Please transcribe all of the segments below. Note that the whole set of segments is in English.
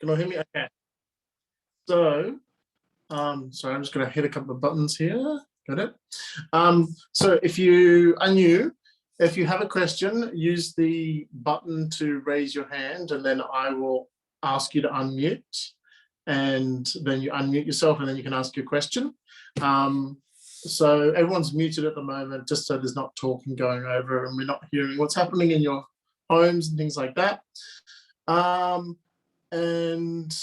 Can you hear me? Okay. So, sorry, I'm just going to hit a couple of buttons here. Got it. So if you are new, if you have a question, use the button to raise your hand, and then I will ask you to unmute, and then you unmute yourself, and then you can ask your question. So everyone's muted at the moment, just so there's not talking going over, and we're not hearing what's happening in your homes and things like that. And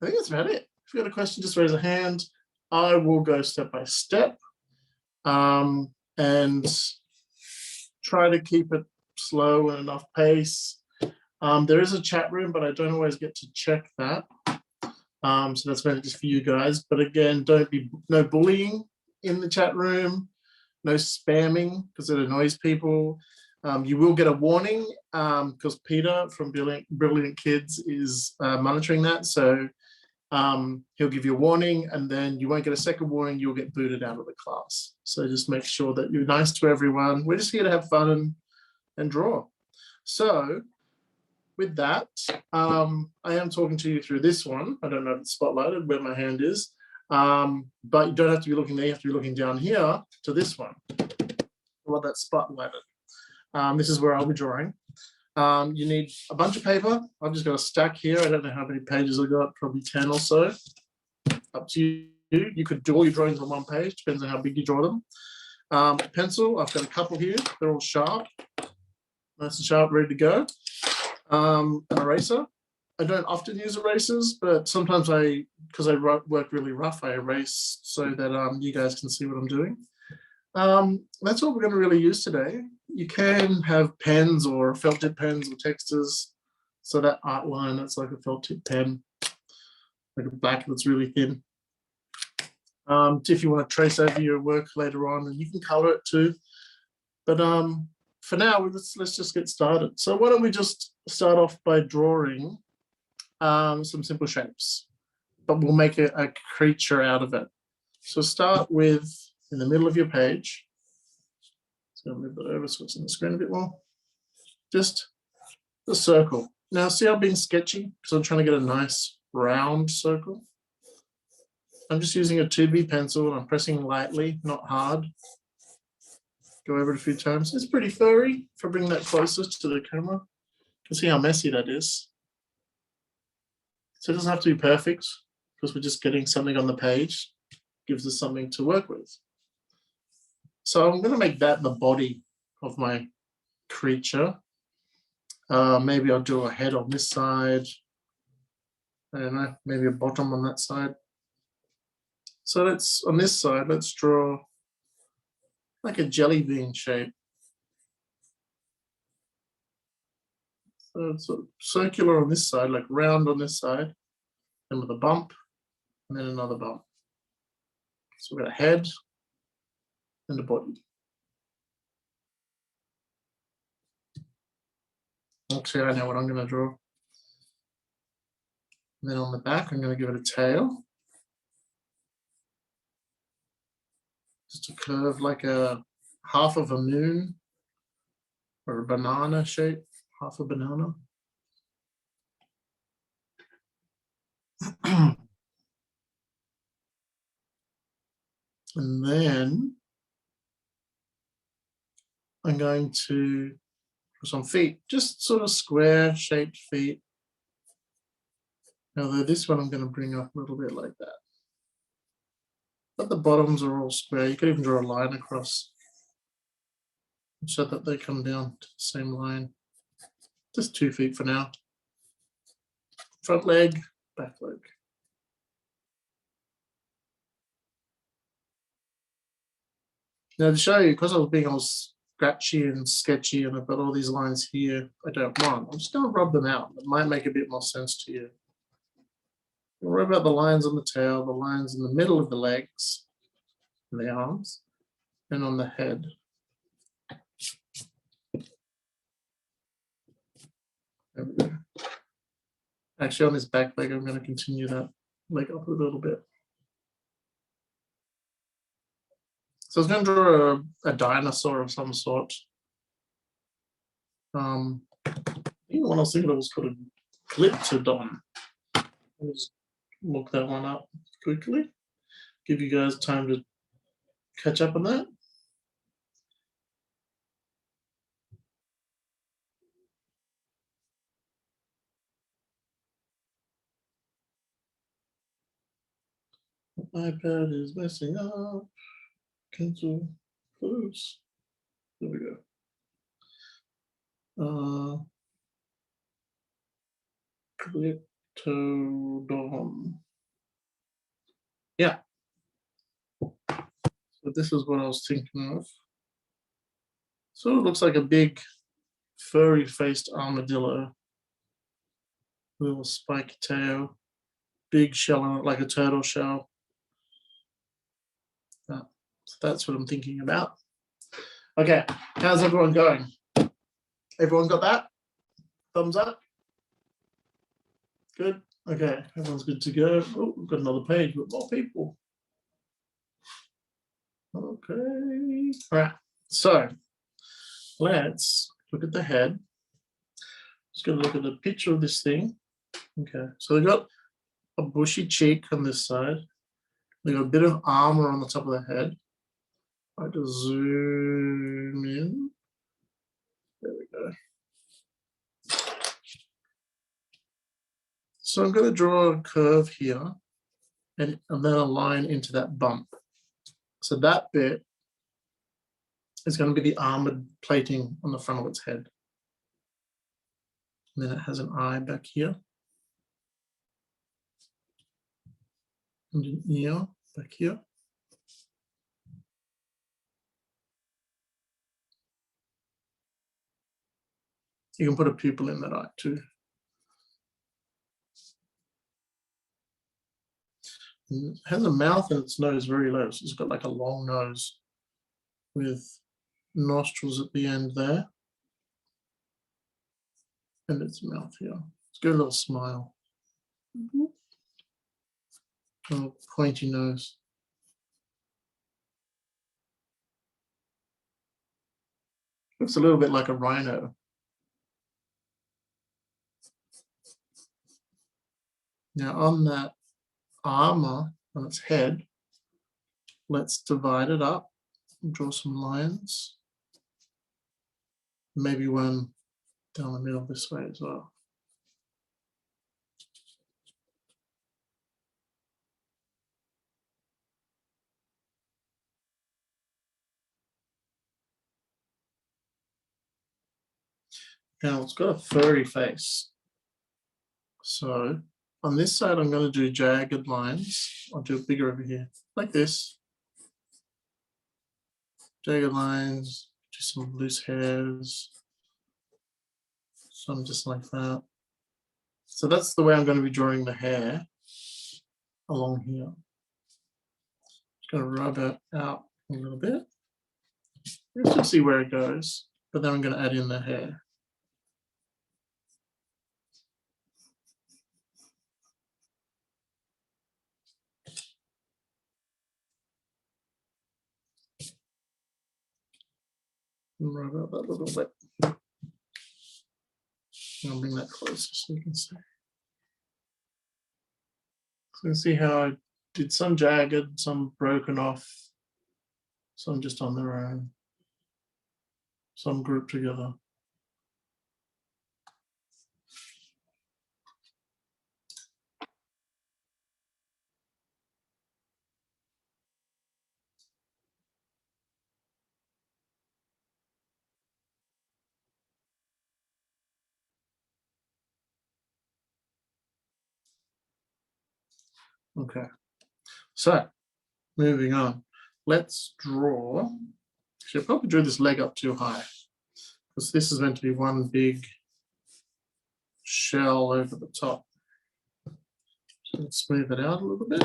I think that's about it. If you got a question, just raise a hand. I will go step by step and try to keep it slow and enough pace. There is a chat room, but I don't always get to check that. So that's meant just for you guys. But again, no bullying in the chat room, no spamming because it annoys people. You will get a warning because Peter from Brilliant Kids is monitoring that. So he'll give you a warning, and then you won't get a second warning. You'll get booted out of the class. So just make sure that you're nice to everyone. We're just here to have fun and draw. So with that, I am talking to you through this one. I don't know if it's spotlighted where my hand is, but you don't have to be looking there. You have to be looking down here to this one. Well, that's spotlighted. This is where I'll be drawing. You need a bunch of paper. I've just got a stack here. I don't know how many pages I got, probably 10 or so. Up to you. You could do all your drawings on one page, depends on how big you draw them. Pencil, I've got a couple here. They're all sharp. Nice and sharp, ready to go. An eraser. I don't often use erasers, but sometimes because I work really rough, I erase so that you guys can see what I'm doing. That's all we're going to really use today. You can have pens or felt tip pens or textures. So that art line, that's like a felt tip pen, like a black that's really thin. If you want to trace over your work later on, and you can color it too. But for now, let's just get started. So why don't we just start off by drawing some simple shapes, but we'll make a creature out of it. So start with, in the middle of your page, so I'll move that over so it's in the screen a bit more, just the circle. Now see how I'm being sketchy because I'm trying to get a nice round circle. I'm just using a 2B pencil and I'm pressing lightly, not hard. Go over it a few times. It's pretty furry. If I bring that closer to the camera, you can see how messy that is. So it doesn't have to be perfect because we're just getting something on the page. It gives us something to work with. So I'm going to make that the body of my creature. Maybe I'll do a head on this side. I don't know, maybe a bottom on that side. So let's, on this side, let's draw like a jelly bean shape. So it's sort of circular on this side, like round on this side, and with a bump, and then another bump. So we've got a head and a body. Actually, I know what I'm going to draw. And then on the back, I'm going to give it a tail. Just a curve like a half of a moon or a banana shape, half a banana. And then I'm going to draw some feet, just sort of square shaped feet. Although this one I'm going to bring up a little bit like that. But the bottoms are all square. You could even draw a line across so that they come down to the same line. Just 2 feet for now. Front leg, back leg. Now to show you, because I was being all scratchy and sketchy and I've got all these lines here I don't want, I'm just going to rub them out. It might make a bit more sense to you. We'll rub out the lines on the tail, the lines in the middle of the legs, and the arms, and on the head. There we go. Actually, on this back leg, I'm going to continue that leg up a little bit. So I was going to draw a dinosaur of some sort. The one I was thinking of was called a Glyptodon. I'll just look that one up quickly. Give you guys time to catch up on that. iPad is messing up. Cancel, close. There we go. Cryptodom. Yeah. So this is what I was thinking of. So it looks like a big furry-faced armadillo. Little spiky tail, big shell on it like a turtle shell. So that's what I'm thinking about. Okay, how's everyone going? Everyone got that? Thumbs up? Good? Okay, everyone's good to go. Oh, we've got another page with more people. Okay, all right. So let's look at the head. Just gonna look at the picture of this thing. Okay, so they've got a bushy cheek on this side. They've got a bit of armor on the top of the head. I just zoom in. There we go. So I'm going to draw a curve here and then a line into that bump. So that bit is going to be the armored plating on the front of its head. And then it has an eye back here. And an ear back here. You can put a pupil in that eye too. And it has a mouth and its nose very low. So it's got like a long nose with nostrils at the end there. And its mouth here. It's got a little smile. A pointy nose. Looks a little bit like a rhino. Now on that armor on its head, let's divide it up and draw some lines. Maybe one down the middle this way as well. Now it's got a furry face. So on this side, I'm going to do jagged lines. I'll do it bigger over here, like this. Jagged lines, do some loose hairs, some just like that. So that's the way I'm going to be drawing the hair along here. Just going to rub it out a little bit. Let's just see where it goes, but then I'm going to add in the hair. Rub out that little bit. I'll bring that closer so you can see. So you can see how I did some jagged, some broken off, some just on their own, some grouped together. Okay, so moving on. Let's draw. Actually, I probably drew this leg up too high because this is meant to be one big shell over the top. So let's smooth it out a little bit.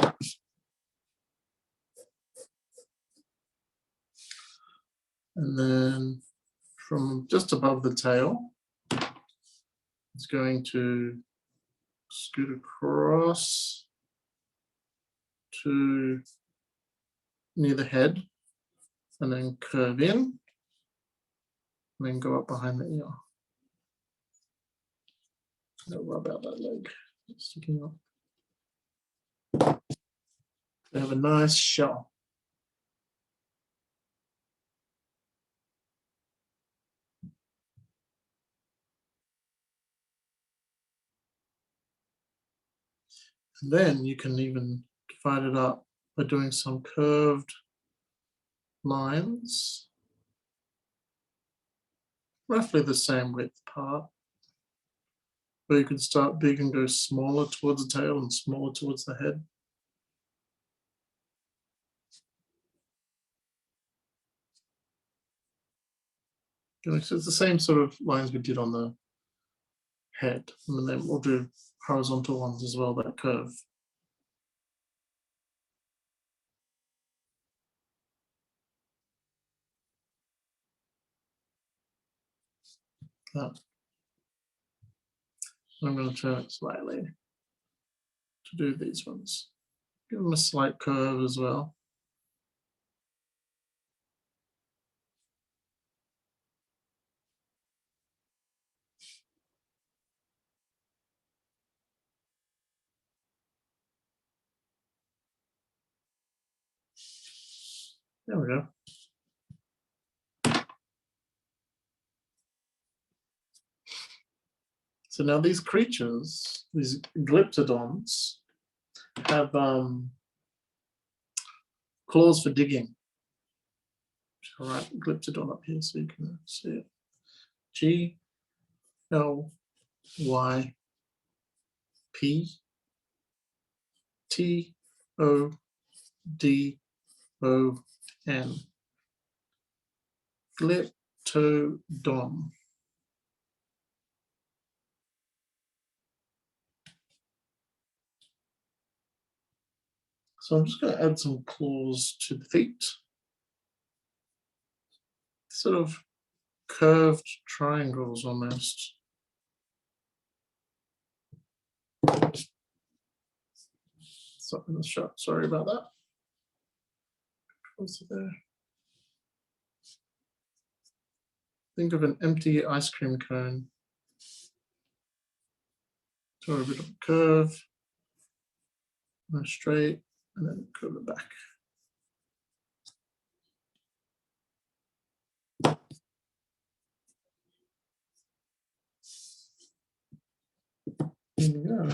And then from just above the tail, it's going to scoot across to near the head and then curve in and then go up behind the ear. I'll rub out that leg sticking up. They have a nice shell. And then you can even divide it up by doing some curved lines, roughly the same width apart. Or you can start big and go smaller towards the tail and smaller towards the head. So it's the same sort of lines we did on the head, and then we'll do horizontal ones as well, that curve. That. I'm going to turn it slightly to do these ones. Give them a slight curve as well. There we go. So now these creatures, these glyptodons, have claws for digging. All right, glyptodon up here so you can see it. GLYPTODON. Glyptodon. So I'm just going to add some claws to the feet. Sort of curved triangles almost. Stop in the shot. Sorry about that. What's there? Think of an empty ice cream cone. So a bit of a curve, and a straight, and then curve it back. Here we go.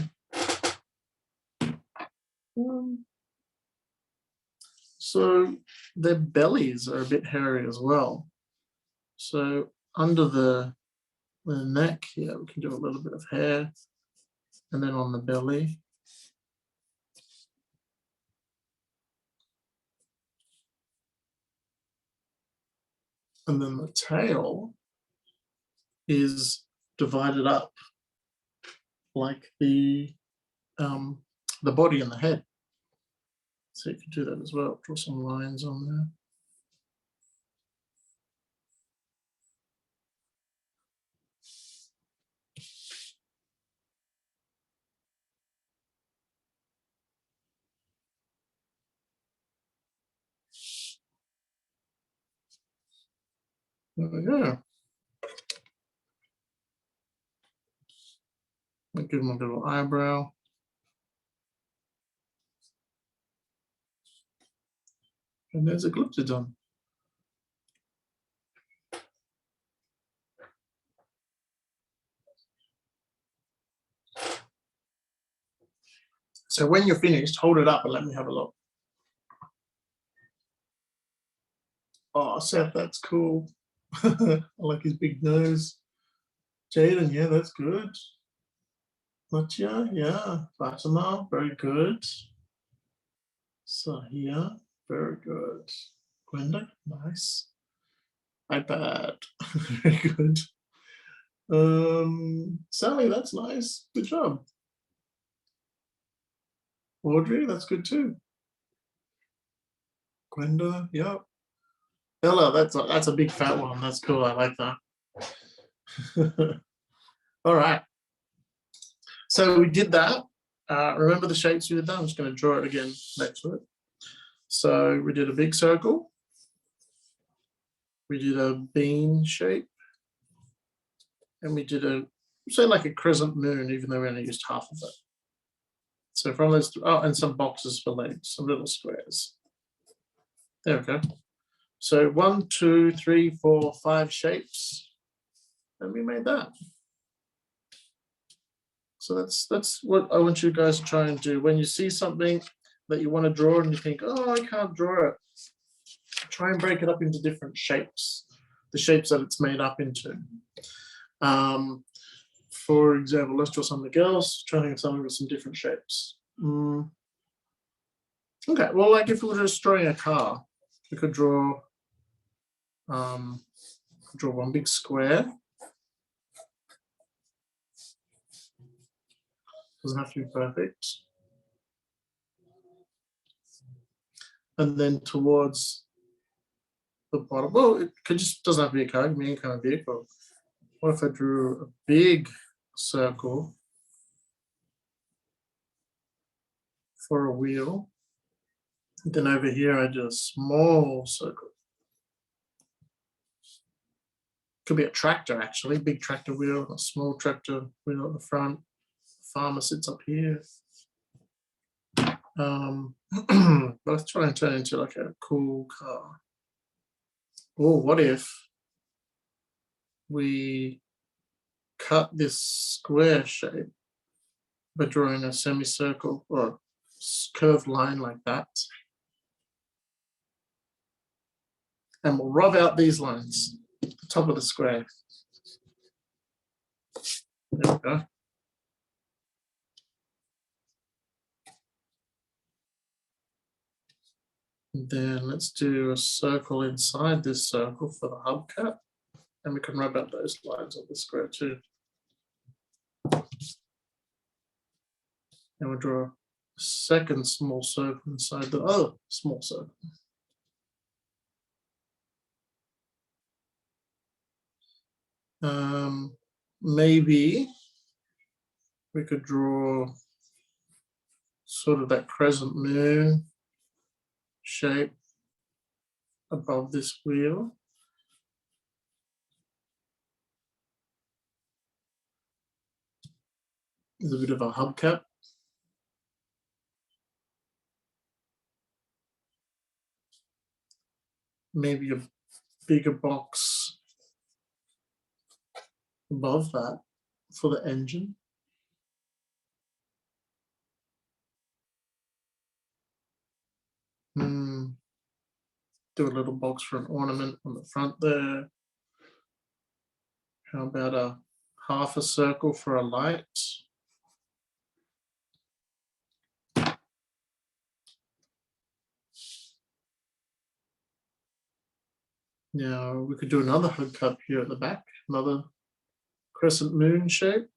So their bellies are a bit hairy as well. So under the neck here, we can do a little bit of hair, and then on the belly. And then the tail is divided up like the body and the head. So you can do that as well. Draw some lines on there. There we go. I'll give him a little eyebrow. And there's a glyptodon. So when you're finished, hold it up and let me have a look. Oh, Seth, that's cool. I like his big nose. Jaden, yeah, that's good. Matya, yeah. Fatima, very good. Sahia, very good. Gwenda, nice. iPad, very good. Sally, that's nice. Good job. Audrey, that's good too. Gwenda, yeah. Ella, that's a big fat one. That's cool. I like that. All right. So we did that. Remember the shapes we did that? I'm just going to draw it again next to it. So we did a big circle. We did a bean shape. And we did say like a crescent moon, even though we only used half of it. So from those, oh, and some boxes for legs, some little squares. There we go. So 1, 2, 3, 4, 5 shapes, and we made that. So that's what I want you guys to try and do. When you see something that you want to draw and you think, oh, I can't draw it, try and break it up into different shapes, the shapes that it's made up into. For example, let's draw something else, try to think of something with some different shapes. Okay, well, like if we were just drawing a car, we could draw one big square. Doesn't have to be perfect. And then towards the bottom, well, it doesn't have to be a car, it can be any kind of vehicle. What if I drew a big circle for a wheel? Then over here I do a small circle. Could be a tractor actually, big tractor wheel, a small tractor wheel at the front. The farmer sits up here. Let's try and turn it into like a cool car. Or what if we cut this square shape by drawing a semicircle or a curved line like that, and we'll rub out these lines at the top of the square. There we go. And then let's do a circle inside this circle for the hubcap, and we can rub out those lines of the square too. And we'll draw a second small circle inside the other small circle. Maybe we could draw sort of that crescent moon shape above this wheel. There's a bit of a hubcap. Maybe a bigger box above that for the engine. Do a little box for an ornament on the front there. How about a half a circle for a light? Now we could do another hubcap here at the back, another crescent moon shape.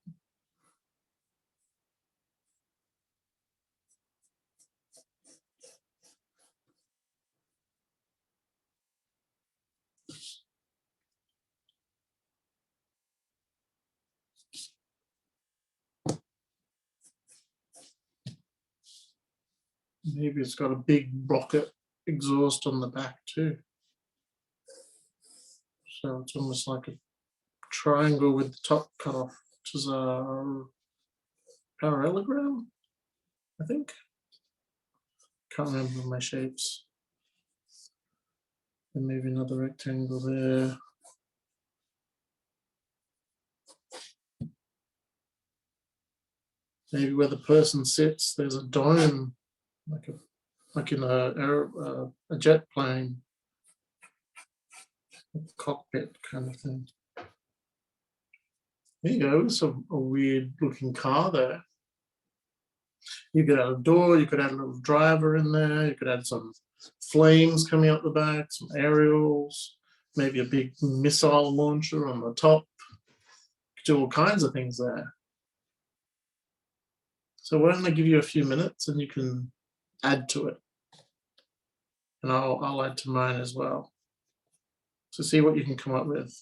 Maybe it's got a big rocket exhaust on the back too. So it's almost like a triangle with the top cut off, which is a parallelogram, I think. Can't remember my shapes. And maybe another rectangle there. Maybe where the person sits, there's a dome, like in a jet plane, a cockpit kind of thing. There you go, it's a weird looking car there. You could add a door, you could add a little driver in there, you could add some flames coming out the back, some aerials, maybe a big missile launcher on the top. You could do all kinds of things there. So why don't I give you a few minutes and you can add to it. And I'll add to mine as well. So see what you can come up with.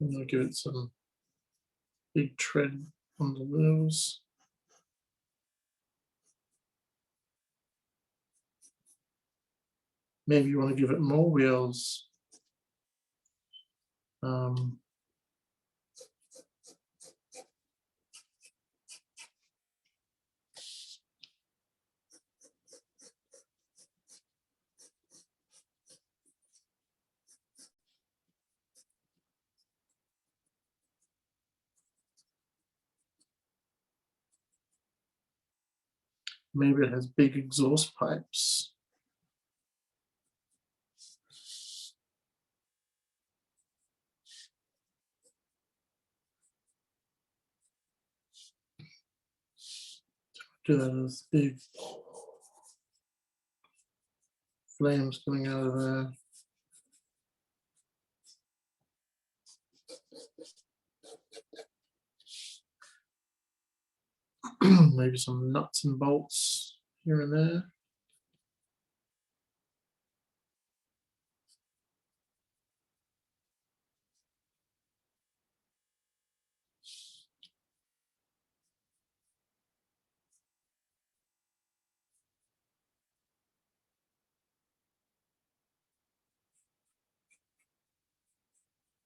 And I'll give it some big tread on the wheels. Maybe you want to give it more wheels. Maybe it has big exhaust pipes. Do that as big flames coming out of there. Maybe some nuts and bolts here and there.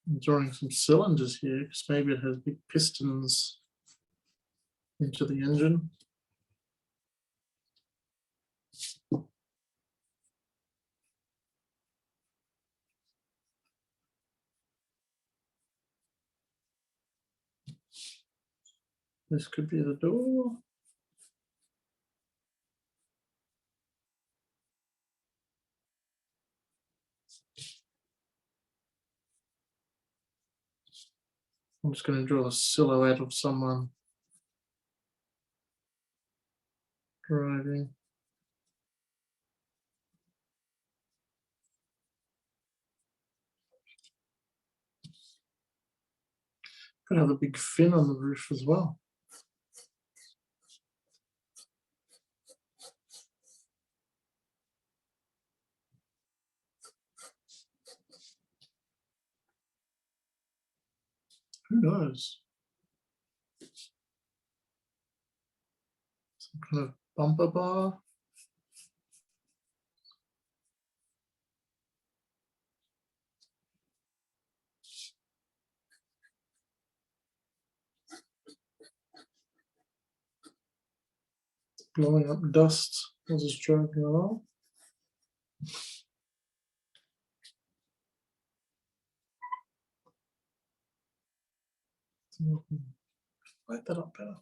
I'm drawing some cylinders here because maybe it has big pistons into the engine. This could be the door. I'm just going to draw a silhouette of someone driving. Could have a big fin on the roof as well. Who knows? Some kind of bumper bar. Blowing up dust as it's driving along. Light that up better.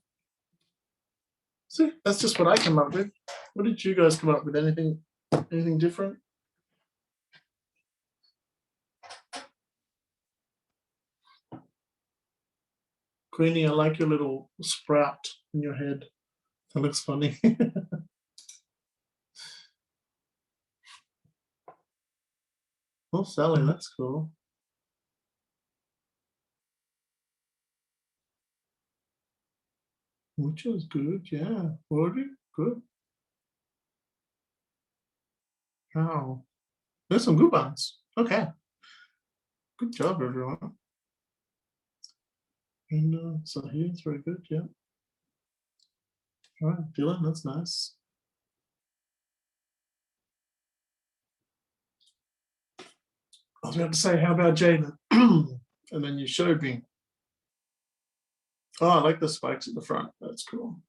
See, that's just what I came up with. What did you guys come up with? Anything different? Queenie, I like your little sprout in your head. That looks funny. Oh, Sally, that's cool. Which was good, yeah. Already good. Wow. There's some good ones. Okay. Good job, everyone. And so here's very good, yeah. All right, Dylan, that's nice. I was about to say, how about Jaden? And then you showed me. Oh, I like the spikes at the front. That's cool.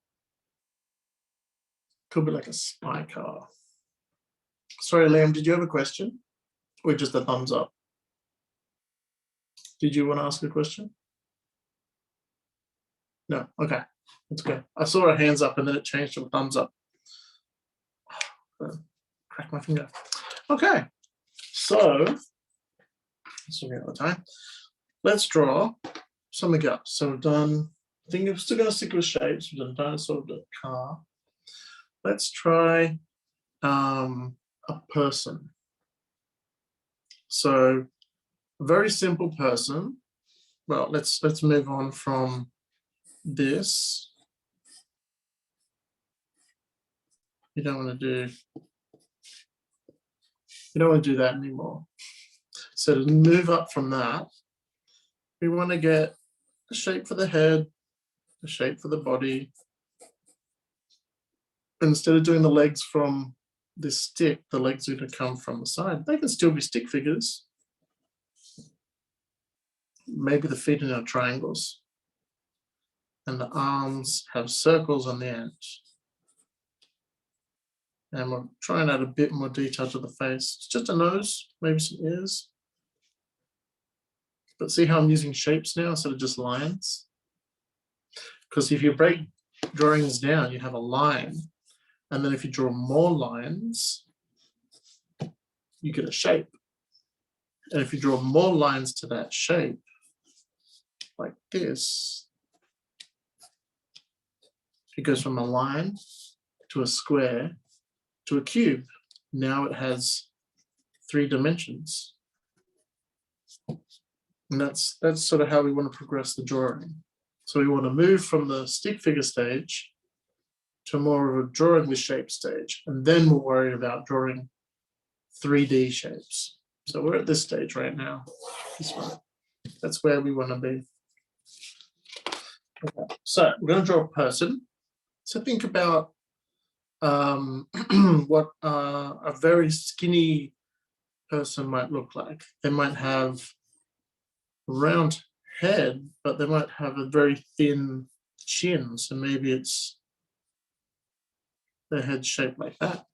Could be like a spy car. Sorry, Liam, did you have a question? Or just a thumbs up? Did you want to ask a question? No, okay. That's good. I saw a hands up and then it changed to a thumbs up. Crack my finger. Okay, so that's the other time. Let's draw something else. So we've done, I think we're still going to stick with shapes. We've done dinosaur, we've done car. Let's try a person. So a very simple person. Well, let's move on from this. You don't want to do that anymore. So to move up from that, we want to get a shape for the head, a shape for the body. Instead of doing the legs from this stick, the legs are going to come from the side. They can still be stick figures. Maybe the feet are now triangles. And the arms have circles on the end. And we're trying to add a bit more detail to the face. It's just a nose, maybe some ears. But see how I'm using shapes now instead of just lines? Because if you break drawings down, you have a line. And then if you draw more lines, you get a shape. And if you draw more lines to that shape, like this, it goes from a line to a square to a cube. Now it has 3 dimensions. And that's sort of how we want to progress the drawing. So we want to move from the stick figure stage to more of a drawing with shape stage. And then we'll worry about drawing 3D shapes. So we're at this stage right now. This one. That's where we want to be. Okay. So we're going to draw a person. So think about what a very skinny person might look like. They might have a round head, but they might have a very thin chin. So maybe it's their head shaped like that.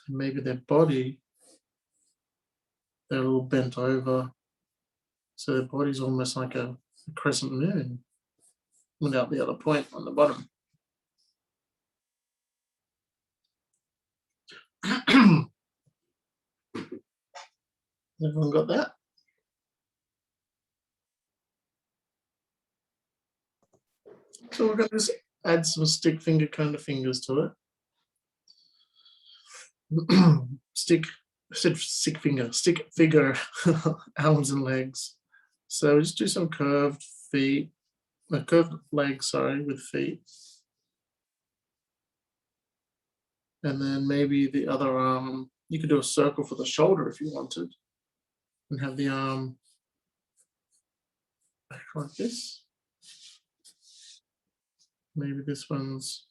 And maybe their body, they're a little bent over. So their body's almost like a crescent moon without the other point on the bottom. Everyone got that? So we're going to just add some stick finger kind of fingers to it. stick figure arms and legs. So just do some curved feet, curved legs, sorry, with feet. And then maybe the other arm, you could do a circle for the shoulder if you wanted, and have the arm like this. Maybe this one's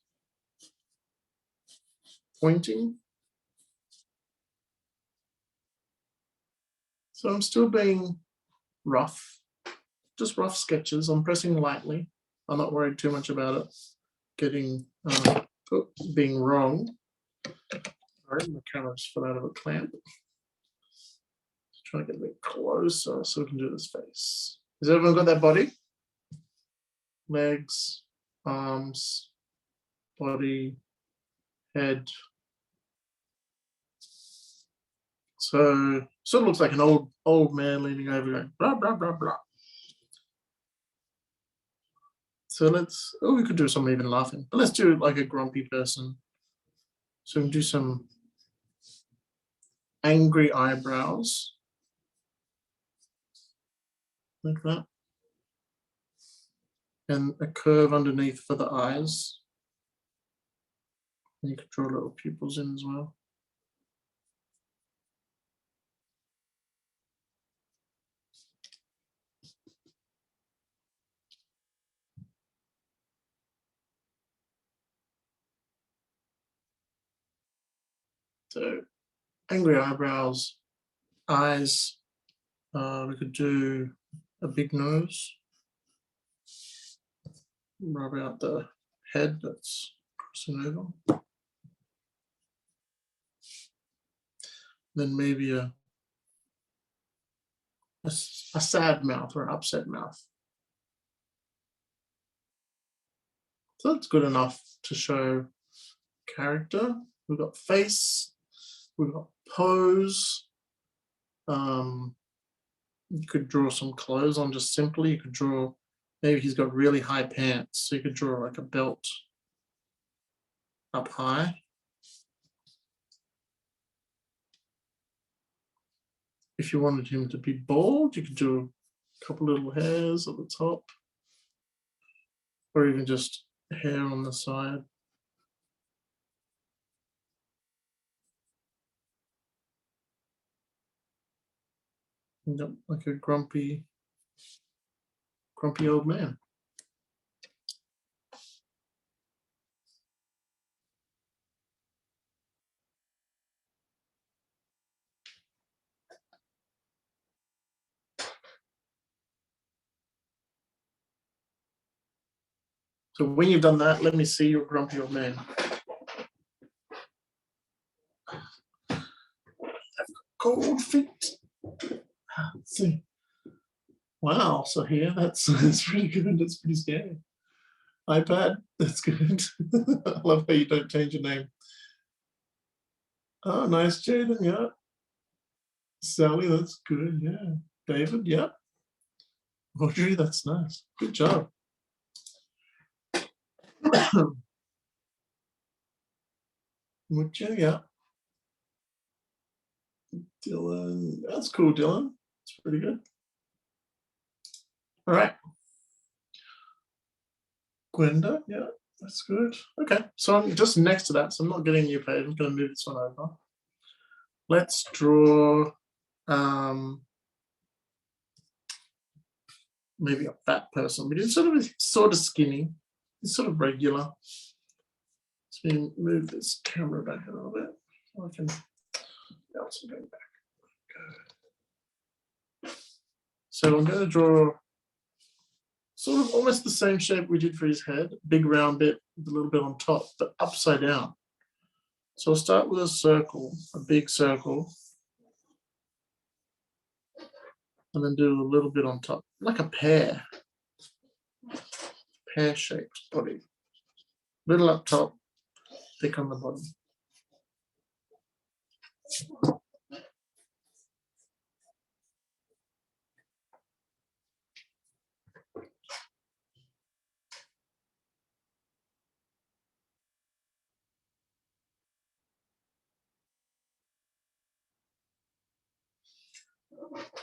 pointing. So I'm still being rough, just rough sketches. I'm pressing lightly. I'm not worried too much about it getting being wrong. Sorry, my camera's fell out of a clamp. Just trying to get a bit closer so we can do this face. Has everyone got that body? Legs, arms, body, head. So sort of looks like an old man leaning over going blah blah blah blah. So we could do some even laughing, but let's do like a grumpy person. So we can do some angry eyebrows like that, and a curve underneath for the eyes. And you could draw little pupils in as well. So angry eyebrows, eyes. We could do a big nose. Rub out the head that's crossing over. Then maybe a sad mouth or an upset mouth. So that's good enough to show character. We've got face, we've got pose. You could draw some clothes on just simply. You could draw, maybe he's got really high pants, so you could draw like a belt up high. If you wanted him to be bald, you could do a couple little hairs at the top, or even just hair on the side. Like a grumpy old man. So when you've done that, let me see your grumpy old man. Cold feet. Let's see. Wow, so here that's pretty good. That's pretty scary. iPad, that's good. I love how you don't change your name. Oh, nice, Jaden, yeah. Sally, that's good, yeah. David, yeah. Audrey, that's nice. Good job. Mucha, yeah. Dylan, that's cool, Dylan. It's pretty good. All right. Gwenda, yeah, that's good. Okay, so I'm just next to that, so I'm not getting a new page. I'm going to move this one over. Let's draw maybe a fat person, but he's sort of skinny. He's sort of regular. Let me move this camera back a little bit so I can bounce it back. Good. So I'm going to draw sort of almost the same shape we did for his head, big round bit with a little bit on top, but upside down. So I'll start with a circle, a big circle, and then do a little bit on top, like a pear-shaped body. Little up top, thick on the bottom.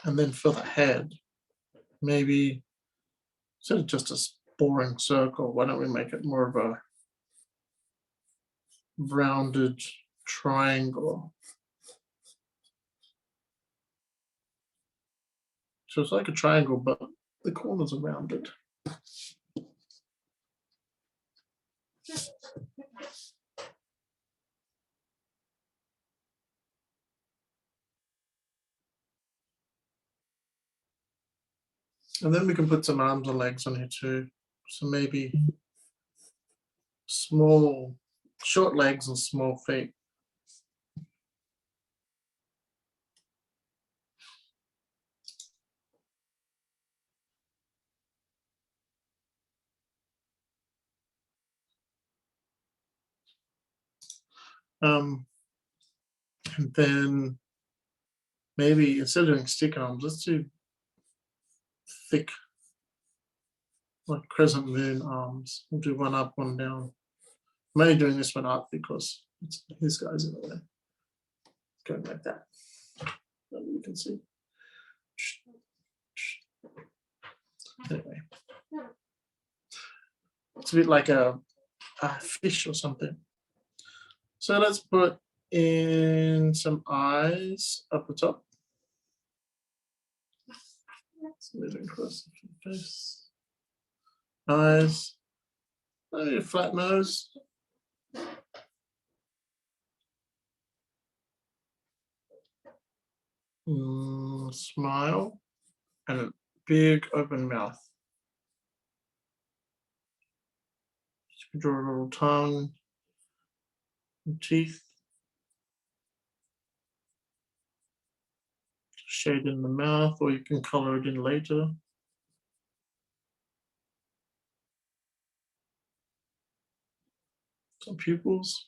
And then for the head, maybe instead of just a boring circle, why don't we make it more of a rounded triangle? So it's like a triangle, but the corners are rounded. And then we can put some arms and legs on here too. So maybe short legs and small feet. And then maybe instead of doing stick arms, let's do thick, like crescent moon arms. We'll do one up, one down. I'm only doing this one up because this guy's in the way. Going like that. You can see. Anyway, it's a bit like a fish or something. So let's put in some eyes up the top. Let's move across the face. Eyes. Maybe a flat nose. Smile and a big open mouth. You can draw a little tongue and teeth. Shade in the mouth, or you can color it in later. Some pupils.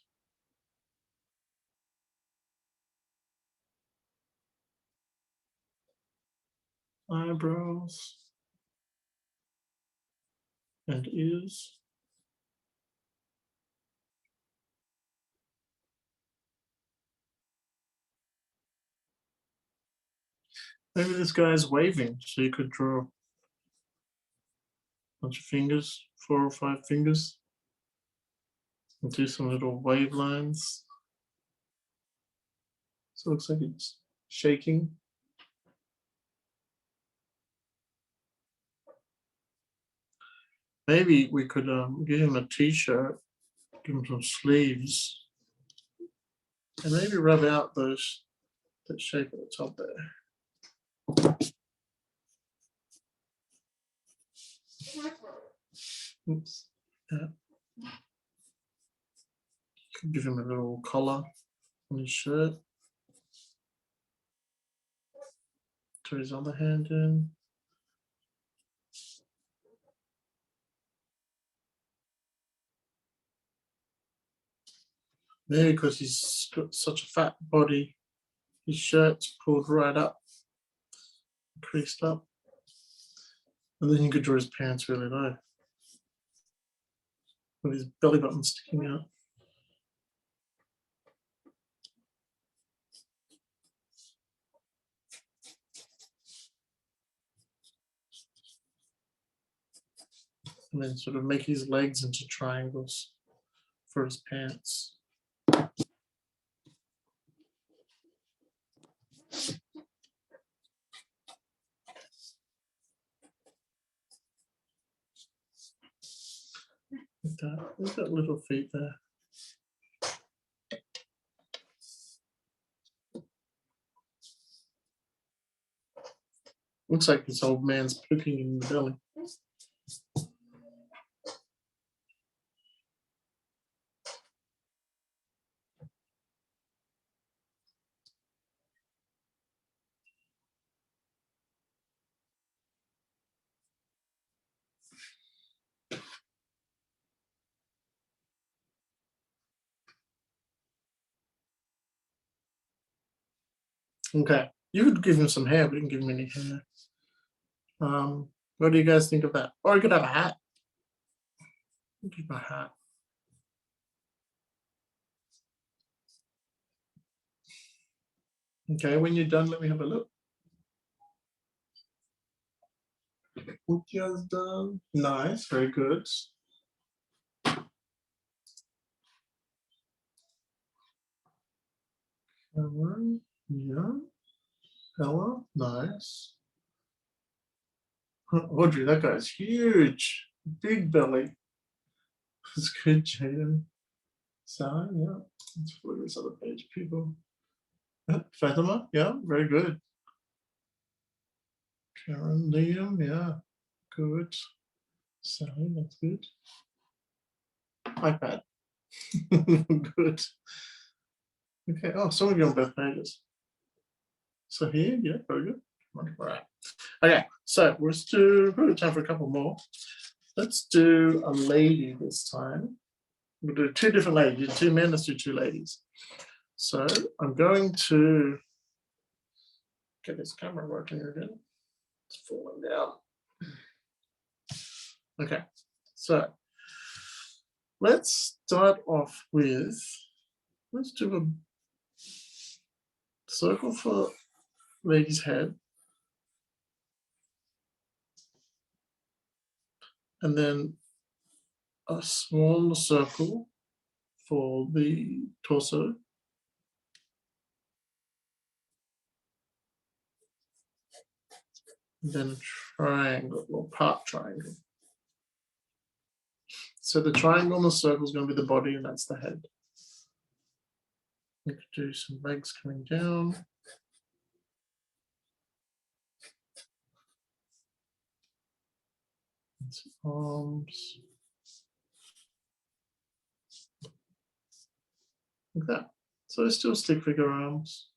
Eyebrows. And ears. Maybe this guy's waving, so you could draw a bunch of fingers, 4 or 5 fingers, and do some little wave lines. So it looks like it's shaking. Maybe we could give him a t-shirt, give him some sleeves, and maybe rub out that shape at the top there. Oops. Yeah. Could give him a little collar on his shirt. Put his other hand in. Maybe because he's got such a fat body, his shirt's pulled right up, creased up. And then you could draw his pants really low, with his belly button sticking out. And then sort of make his legs into triangles for his pants. Like that. He's got little feet there. Looks like this old man's pooping in the belly. Okay, you could give him some hair, but you didn't give him any hair. What do you guys think of that? Or you could have a hat. Give him a hat. Okay, when you're done, let me have a look. Utya's done. Nice, very good. Cameron, yeah. Ella, nice. Audrey, that guy's huge. Big belly. That's good, Jaden. Sally, yeah. Let's look at this other page, people. Fatima, yeah, very good. Karen, Liam, yeah, good. Sally, that's good. iPad, good. Okay, oh, some of you on both pages. So here, yeah, very good. All right. Okay, so we're still probably time for a couple more. Let's do a lady this time. We'll do two different ladies, two men, let's do two ladies. So I'm going to get this camera working again. It's falling down. Okay, so let's start off with, let's do a circle for lady's head. And then a small circle for the torso. And then a triangle or part triangle. So the triangle and the circle is going to be the body, and that's the head. We could do some legs coming down. And some arms. Like that. So it's still stick figure arms.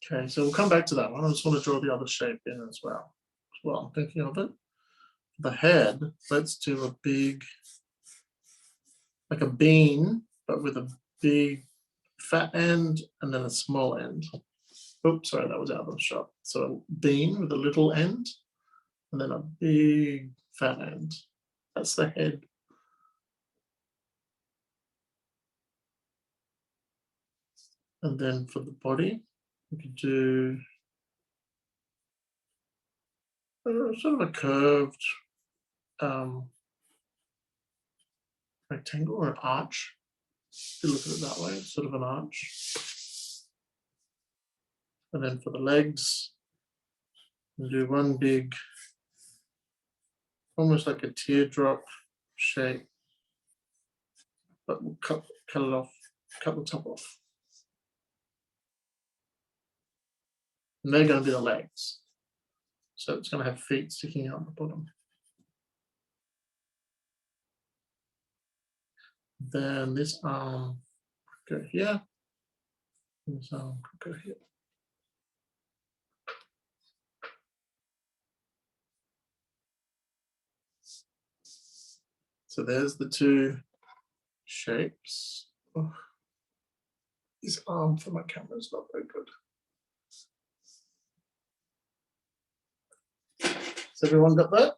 Okay, so we'll come back to that one. I just want to draw the other shape in as well. Well, I'm thinking of it. The head, let's do a big, like a bean, but with a big fat end and then a small end. Oops, sorry, that was out of the shot. So a bean with a little end and then a big fat end. That's the head. And then for the body, we could do sort of a curved rectangle or an arch. If you look at it that way, it's sort of an arch. And then for the legs, we'll do one big, almost like a teardrop shape, but we'll cut it off, cut the top off. And they're going to be the legs. So it's going to have feet sticking out the bottom. Then this arm could go here. This arm could go here. So there's the two shapes. Oh, this arm for my camera is not very good. Has everyone got that?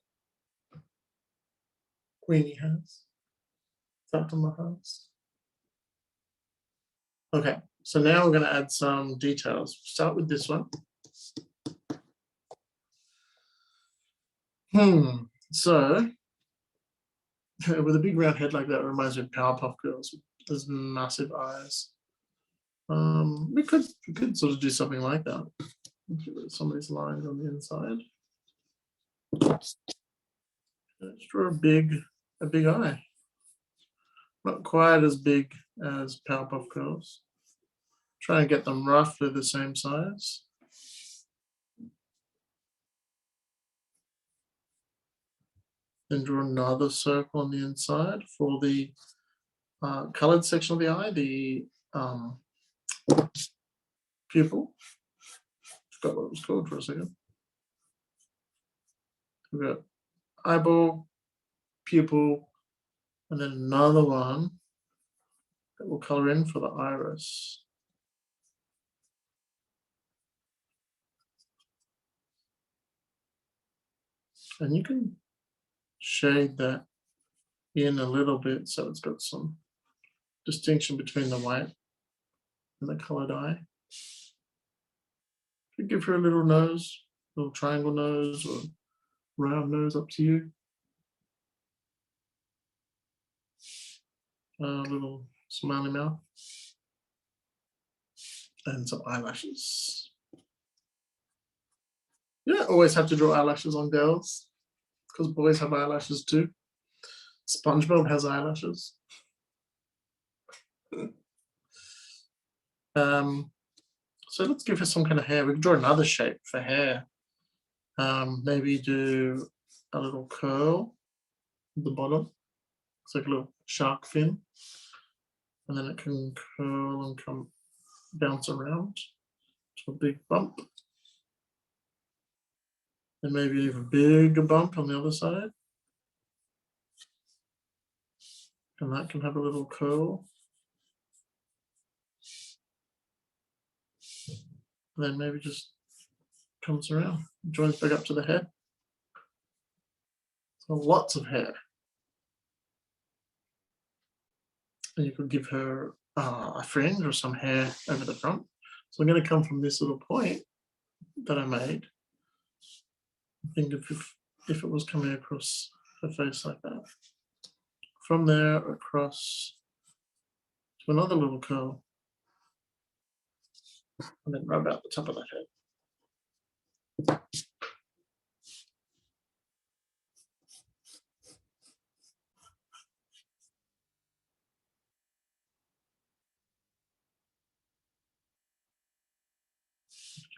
Queenie has. Fatima has. Okay, so now we're going to add some details. Start with this one. So with a big round head like that, reminds me of Powerpuff Girls. Those massive eyes. We could sort of do something like that. Some of these lines on the inside. Let's draw a big eye. Not quite as big as Powerpuff Girls. Try and get them roughly the same size. Then draw another circle on the inside for the colored section of the eye, the pupil. Forgot what it was called for a second. We've got eyeball, pupil, and then another one that we'll color in for the iris. And you can shade that in a little bit so it's got some distinction between the white and the colored eye. You give her a little nose, little triangle nose or round nose, up to you. A little smiley mouth. And some eyelashes. You don't always have to draw eyelashes on girls, because boys have eyelashes too. SpongeBob has eyelashes. So let's give her some kind of hair. We can draw another shape for hair. Maybe do a little curl at the bottom. It's like a little shark fin. And then it can curl and come bounce around to a big bump. And maybe even a bigger bump on the other side. And that can have a little curl. And then maybe just comes around, joins back up to the head. So lots of hair. And you could give her a fringe or some hair over the front. So I'm going to come from this little point that I made. Think if it was coming across her face like that. From there across to another little curl. And then rub out the top of the head.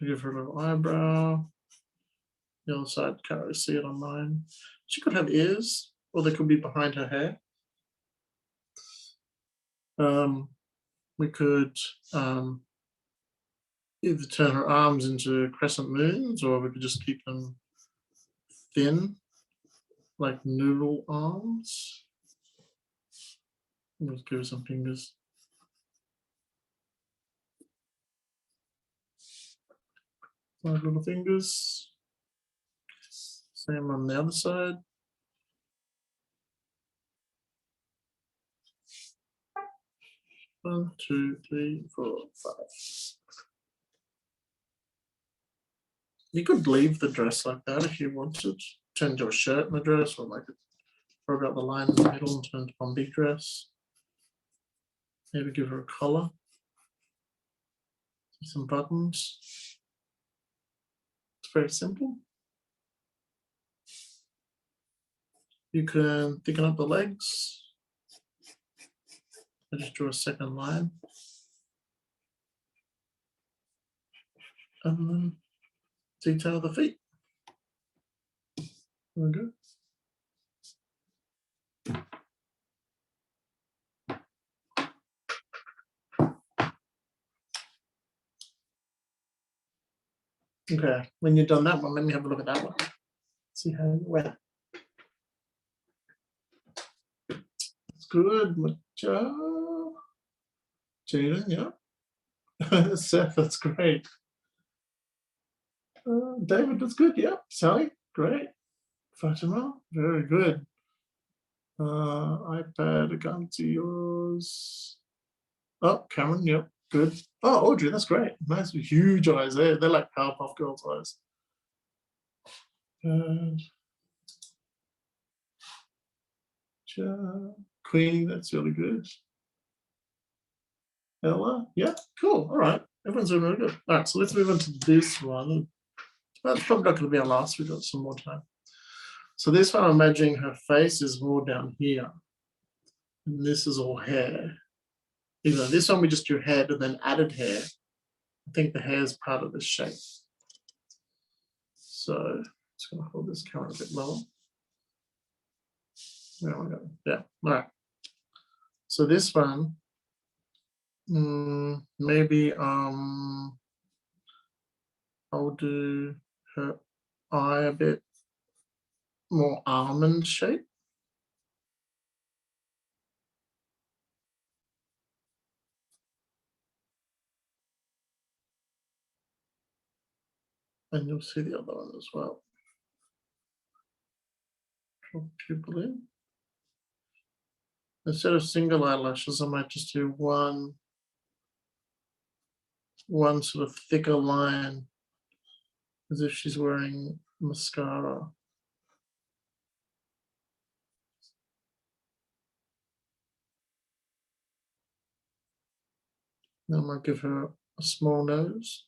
Give her a little eyebrow. The other side, can't really see it on mine. She could have ears, or they could be behind her hair. We could either turn her arms into crescent moons, or we could just keep them thin, like noodle arms. Let's give her some fingers. 5 little fingers. Same on the other side. One, two, three, 4, 5. You could leave the dress like that if you wanted. Turn to a shirt in the dress, or like rub out the line in the middle and turn to one big dress. Maybe give her a collar. Some buttons. It's very simple. You can thicken up the legs. I just draw a second line. And then detail the feet. There we go. Okay, when you've done that one, let me have a look at that one. See how it went. good. Jaden, yeah. Seth, that's great. David, that's good. Yeah. Sally, great. Fatima, very good. iPad, I can't see yours. Oh, Cameron, yep, good. Oh, Audrey, that's great. Nice, huge eyes. They're like Powerpuff Girls eyes. Queenie, that's really good. Ella, yeah, cool. All right, everyone's doing really good. All right, so let's move on to this one. That's probably not going to be our last. We've got some more time. So this one, I'm imagining her face is more down here, and this is all hair. Even though this one we just drew head and then added hair. I think the hair is part of the shape. So I'm just going to hold this camera a bit lower. There we go. Yeah. All right. So this one, maybe I'll do her eye a bit more almond shape. And you'll see the other one as well. Drop pupil in. Instead of single eyelashes, I might just do one sort of thicker line, as if she's wearing mascara. Then I might give her a small nose.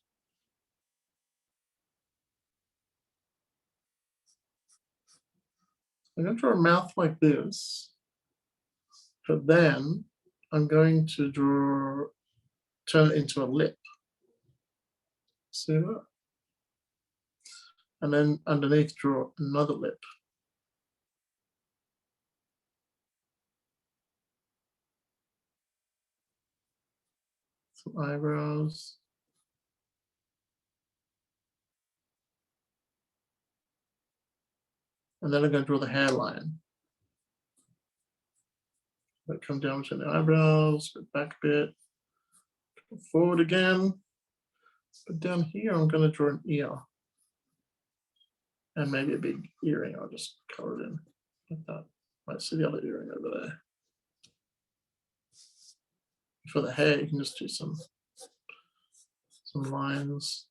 I'm going to draw a mouth like this, but then I'm going to turn it into a lip. See that? And then underneath draw another lip. Some eyebrows. And then I'm going to draw the hairline. That come down to the eyebrows, go back a bit, go forward again. But down here, I'm going to draw an ear. And maybe a big earring. I'll just color it in like that. Might see the other earring over there. For the hair, you can just do some lines.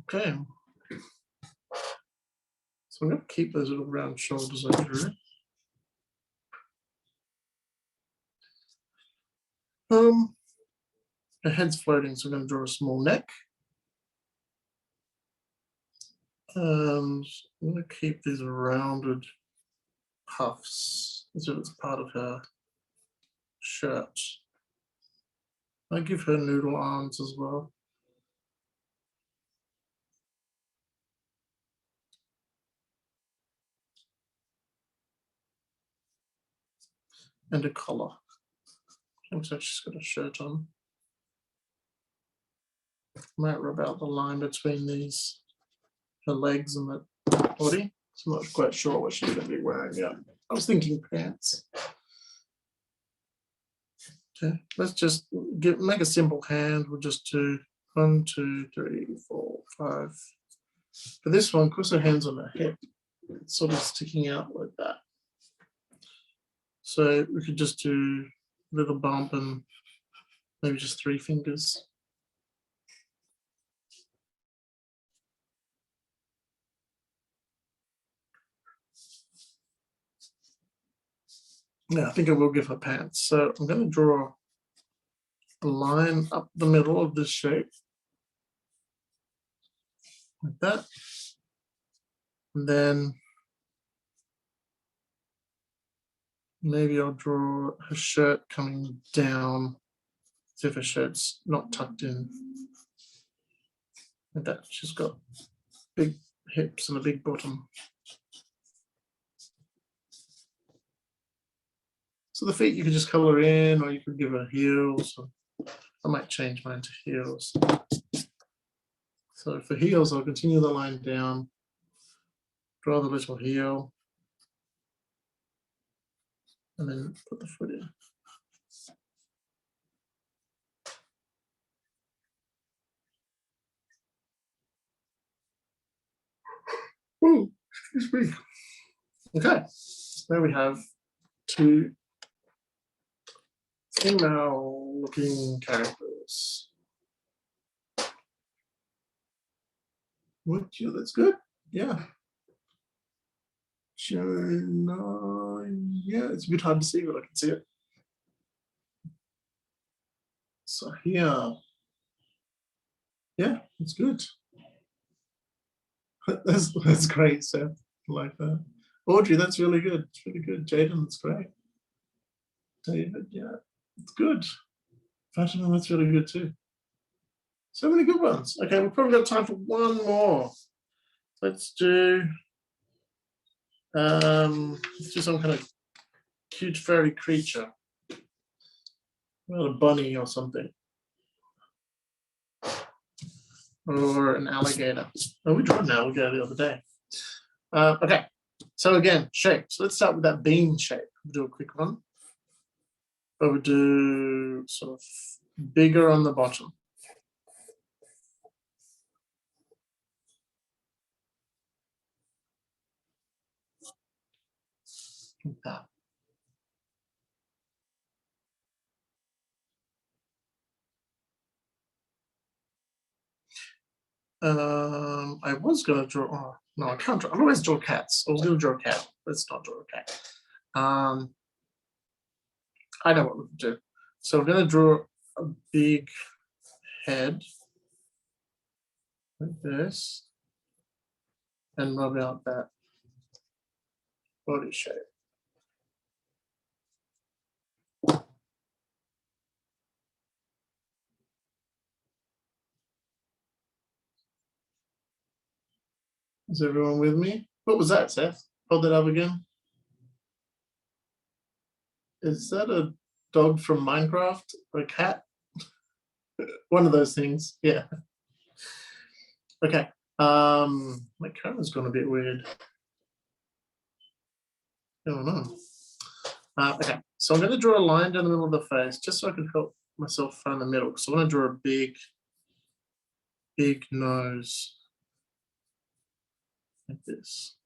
Okay. So I'm going to keep those little round shoulders I drew. Her head's floating, so I'm going to draw a small neck. And I'm going to keep these rounded puffs as if it's part of her shirt. I give her noodle arms as well. And a collar. Looks like she's got a shirt on. Might rub out the line between these, her legs and the body. So I'm not quite sure what she's going to be wearing yet. I was thinking pants. Okay, let's just make a simple hand. We'll just do 1, 2, 3, 4, 5. For this one, because her hand's on her hip, it's sort of sticking out like that. So we could just do a little bump and maybe just 3 fingers. Yeah, I think I will give her pants. So I'm going to draw a line up the middle of this shape, like that. And then maybe I'll draw her shirt coming down as if her shirt's not tucked in. Like that. She's got big hips and a big bottom. So the feet you can just color in, or you could give it heels. So I might change mine to heels. So for heels, I'll continue the line down, draw the little heel, and then put the foot in. Ooh, excuse me. Okay, there we have two female looking characters. Yeah, that's good. Yeah. Yeah, it's a bit hard to see, but I can see it. So here, yeah, it's good. That's great, Seth. I like that. Audrey, that's really good. It's really good. Jaden, that's great. David, yeah, it's good. Fatima, that's really good too. So many good ones. Okay, we've probably got time for one more. Let's do some kind of cute furry creature. Well, a bunny or something. Or an alligator. Oh, we drew an alligator the other day. Okay, so again, shapes. Let's start with that bean shape. We'll do a quick one. But we'll do sort of bigger on the bottom. Like that. I was going to draw, oh, no, I can't draw. I always draw cats. I was going to draw a cat. Let's not draw a cat. I know what we can do. So we're going to draw a big head like this and rub out that body shape. Is everyone with me? What was that, Seth? Hold that up again. Is that a dog from Minecraft or a cat? One of those things. Yeah. Okay. My camera's gone a bit weird. I don't know. Okay, so I'm going to draw a line down the middle of the face just so I can help myself find the middle. So I'm going to draw a big nose like this.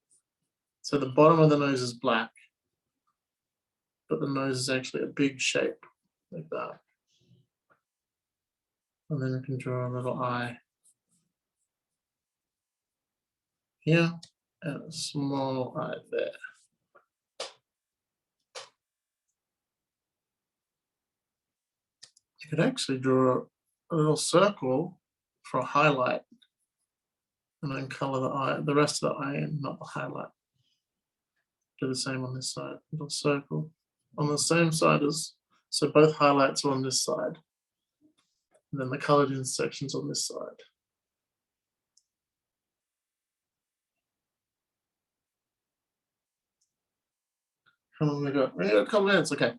So the bottom of the nose is black, but the nose is actually a big shape like that. And then I can draw a little eye here and a small eye there. You could actually draw a little circle for a highlight and then color the eye, the rest of the eye in, not the highlight. Do the same on this side, little circle on the same side as, so both highlights are on this side. And then the colored intersections on this side. How long we got? We got a couple minutes, okay.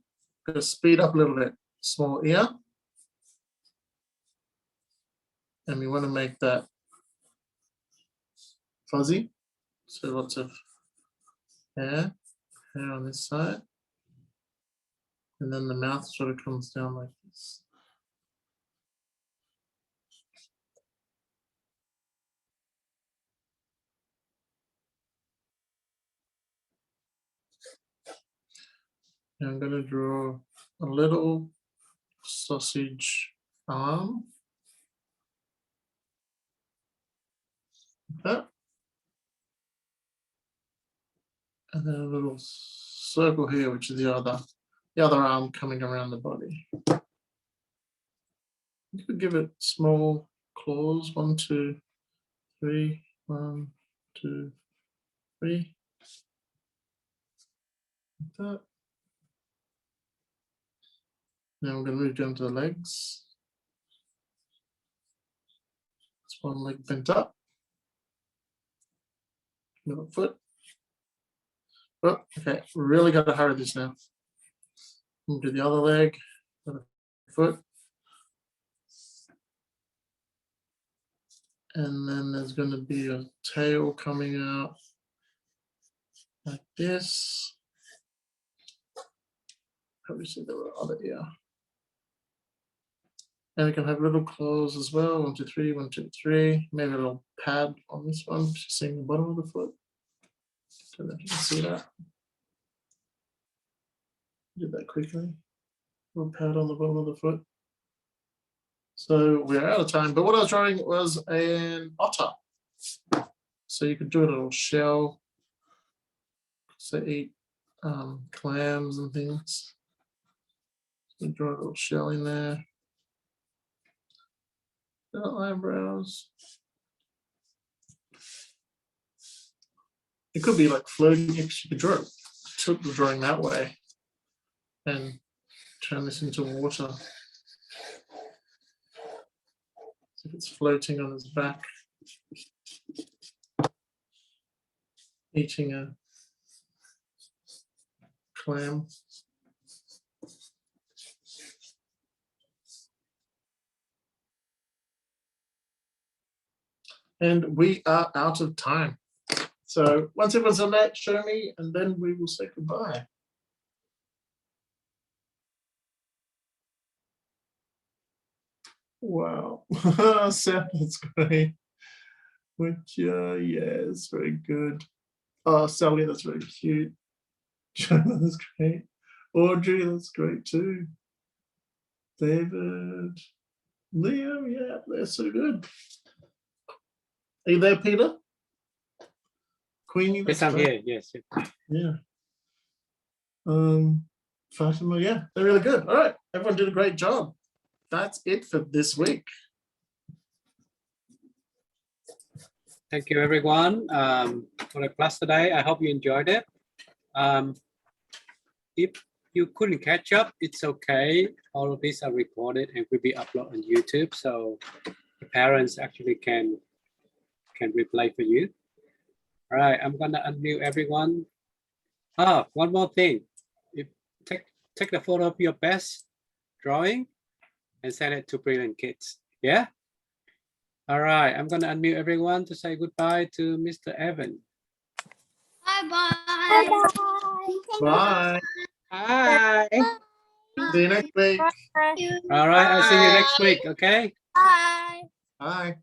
Gonna speed up a little bit. Small ear. And we want to make that fuzzy. So lots of hair on this side. And then the mouth sort of comes down like this. And I'm going to draw a little sausage arm. Like that. And then a little circle here, which is the other arm coming around the body. You could give it small claws, 1, 2, 3, 1, 2, 3. Like that. Now we're going to move down to the legs. That's one leg bent up. Middle foot. Oh, okay, really got to hurry this now. We'll do the other leg, other foot. And then there's going to be a tail coming out like this. Probably see the other ear. And we can have little claws as well. 1, 2, 3, 1, 2, 3. Maybe a little pad on this one, just seeing the bottom of the foot. Don't know if you can see that. Did that quickly. Little pad on the bottom of the foot. So we're out of time. But what I was drawing was an otter. So you could do a little shell. So they eat clams and things. So draw a little shell in there. Little eyebrows. It could be like floating. You could draw it, tilt the drawing that way and turn this into water. So if it's floating on his back, eating a clam. And we are out of time. So once everyone's on that, show me, and then we will say goodbye. Wow, Sam, that's great. Which, yeah, it's very good. Oh, Sally, that's very cute. Joanna, that's great. Audrey, that's great too. David, Liam, yeah, they're so good. Are you there, Peter? Queenie, Yes, I'm here. Yes. Yeah. Fatima, yeah, they're really good. All right, everyone did a great job. That's it for this week. Thank you, everyone, for the class today. I hope you enjoyed it. If you couldn't catch up, it's okay. All of these are recorded and will be uploaded on YouTube, so the parents actually can replay for you. All right, I'm gonna unmute everyone. One more thing. If take the photo of your best drawing and send it to Brilliant Kids. Yeah. All right, I'm gonna unmute everyone to say goodbye to Mr. Evan. Bye-bye. Bye. Bye. See you next week. All right, I'll see you next week. Okay. Bye. Bye.